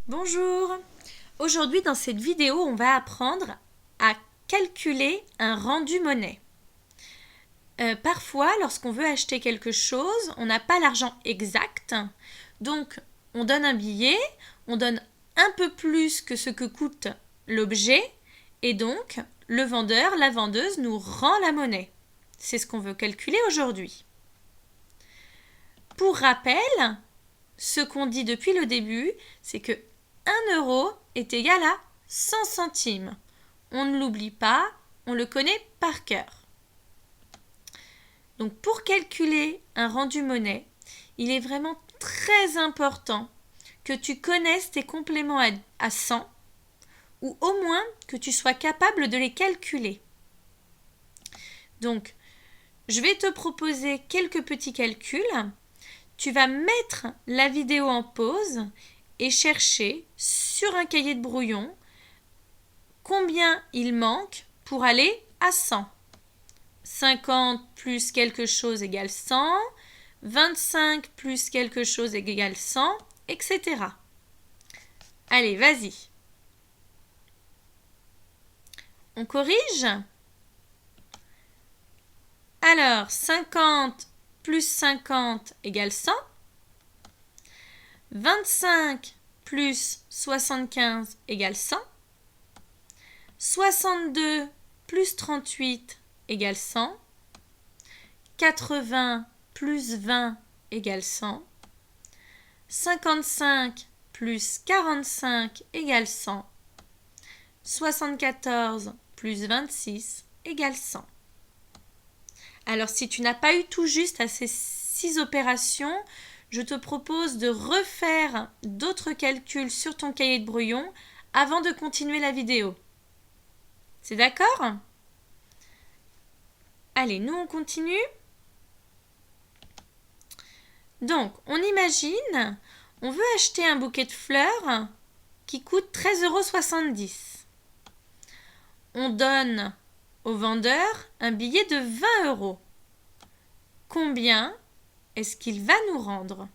Bonjour! Aujourd'hui, dans cette vidéo, on va apprendre à calculer un rendu monnaie. Parfois, lorsqu'on veut acheter quelque chose, on n'a pas l'argent exact. Donc, on donne un billet, on donne un peu plus que ce que coûte l'objet, et donc, le vendeur, la vendeuse nous rend la monnaie. C'est ce qu'on veut calculer aujourd'hui. Pour rappel, ce qu'on dit depuis le début, c'est que 1 euro est égal à 100 centimes. On ne l'oublie pas, on le connaît par cœur. Donc pour calculer un rendu monnaie, il est vraiment très important que tu connaisses tes compléments à 100 ou au moins que tu sois capable de les calculer. Donc, je vais te proposer quelques petits calculs. Tu vas mettre la vidéo en pause et chercher sur un cahier de brouillon combien il manque pour aller à 100. 50 plus quelque chose égale 100, 25 plus quelque chose égale 100, etc. Allez, vas-y. On corrige? Alors, 50 plus 50 égale 100. 25 plus 75 égale 100. 62 plus 38 égale 100. 80 plus 20 égale 100. 55 plus 45 égale 100. 74 plus 26 égale 100. Alors, si tu n'as pas eu tout juste à ces 6 opérations, je te propose de refaire d'autres calculs sur ton cahier de brouillon avant de continuer la vidéo. C'est d'accord? Allez, nous on continue. Donc, on imagine, on veut acheter un bouquet de fleurs qui coûte 13,70 €. On donne au vendeur un billet de 20 €. Combien est-ce qu'il va nous rendre?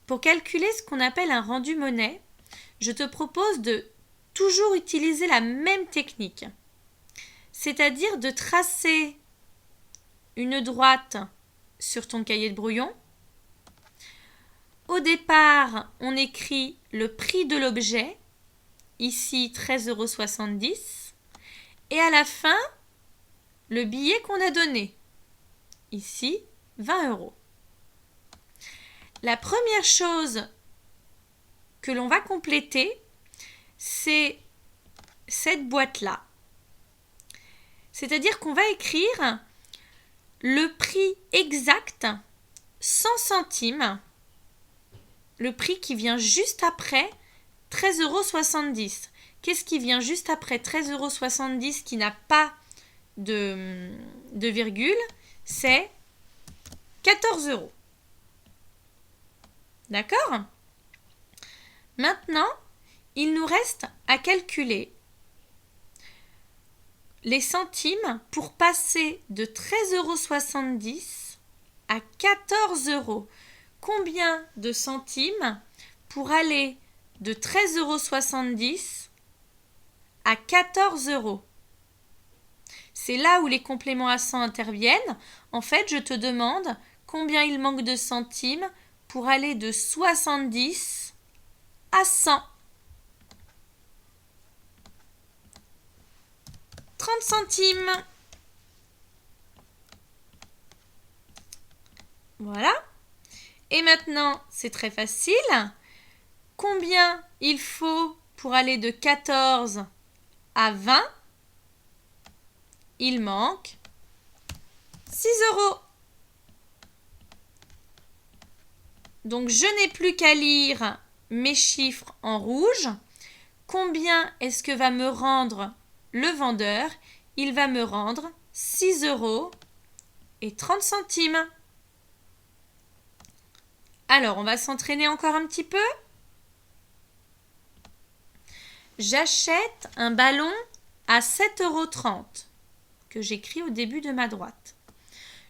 Pour calculer ce qu'on appelle un rendu monnaie, je te propose de toujours utiliser la même technique, c'est-à-dire de tracer une droite sur ton cahier de brouillon. Au départ, on écrit le prix de l'objet, ici 13,70 €, et à la fin, le billet qu'on a donné, ici 20 €. La première chose que l'on va compléter, c'est cette boîte-là. C'est-à-dire qu'on va écrire le prix exact, 100 centimes, le prix qui vient juste après 13,70 €. Qu'est-ce qui vient juste après 13,70 € qui n'a pas de virgule? C'est 14 €. D'accord? Maintenant, il nous reste à calculer les centimes pour passer de 13,70 € à 14 €. Combien de centimes pour aller de 13,70 € à 14 €? C'est là où les compléments à 100 interviennent. En fait, je te demande combien il manque de centimes pour aller de 70 à 100. 30 centimes. Voilà. Et maintenant, c'est très facile. Combien il faut pour aller de 14 à 20? Il manque 6 €. Donc, je n'ai plus qu'à lire mes chiffres en rouge. Combien est-ce que va me rendre le vendeur? Il va me rendre 6 € et 30 centimes. Alors, on va s'entraîner encore un petit peu. J'achète un ballon à 7,30 € que j'écris au début de ma droite.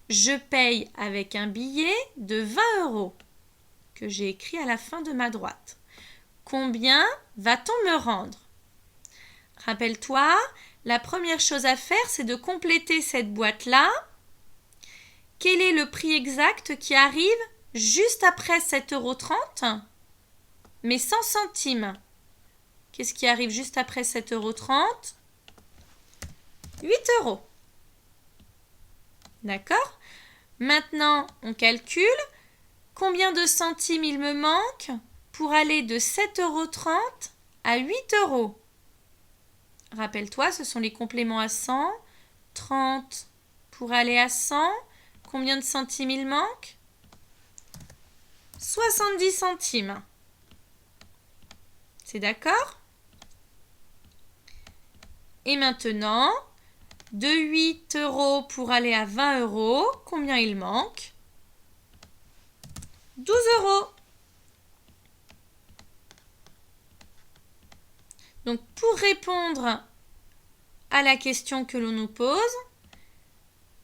Je paye avec un billet de 20 € que j'ai écrit à la fin de ma droite. Combien va-t-on me rendre? Rappelle-toi, la première chose à faire, c'est de compléter cette boîte-là. Quel est le prix exact qui arrive juste après 7,30 €? Mais 100 centimes. Qu'est-ce qui arrive juste après 7,30 €? 8 €. D'accord? Maintenant, on calcule. Combien de centimes il me manque pour aller de 7,30 € à 8 €? Rappelle-toi, ce sont les compléments à 100. 30 pour aller à 100. Combien de centimes il manque? 70 centimes. C'est d'accord? Et maintenant, de 8 € pour aller à 20 €, combien il manque? 12 €. Donc, pour répondre à la question que l'on nous pose,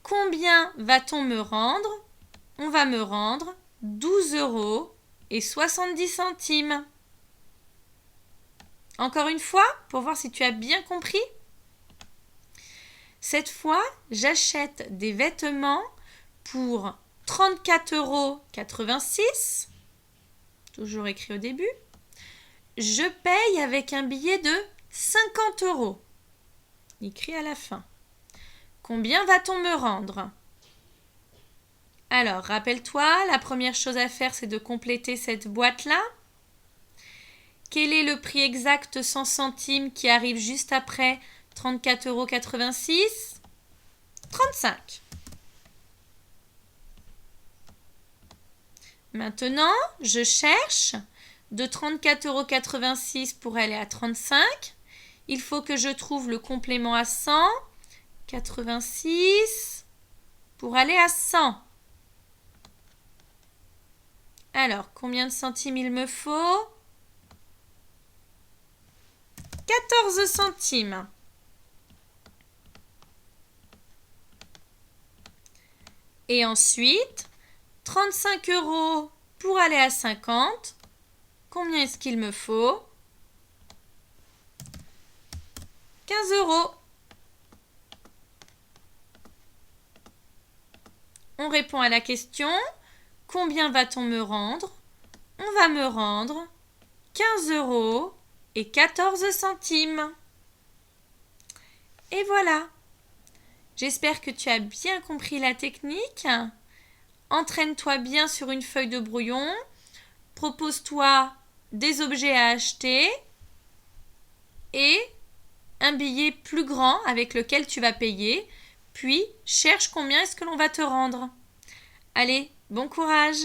combien va-t-on me rendre? On va me rendre 12 € et 70 centimes. Encore une fois, pour voir si tu as bien compris. Cette fois, j'achète des vêtements pour 34,86 €, toujours écrit au début. Je paye avec un billet de 50 €, écrit à la fin. Combien va-t-on me rendre? Alors, rappelle-toi, la première chose à faire, c'est de compléter cette boîte-là. Quel est le prix exact 100 centimes qui arrive juste après 34,86 €? 35. Maintenant, je cherche de 34,86 € pour aller à 35. Il faut que je trouve le complément à 100. 86 pour aller à 100. Alors, combien de centimes il me faut? 14 centimes. Et ensuite, 35 € pour aller à 50. Combien est-ce qu'il me faut? 15 €. On répond à la question. Combien va-t-on me rendre? On va me rendre 15 € et 14 centimes. Et voilà. J'espère que tu as bien compris la technique. Entraîne-toi bien sur une feuille de brouillon. Propose-toi des objets à acheter et un billet plus grand avec lequel tu vas payer. Puis, cherche combien est-ce que l'on va te rendre. Allez, bon courage!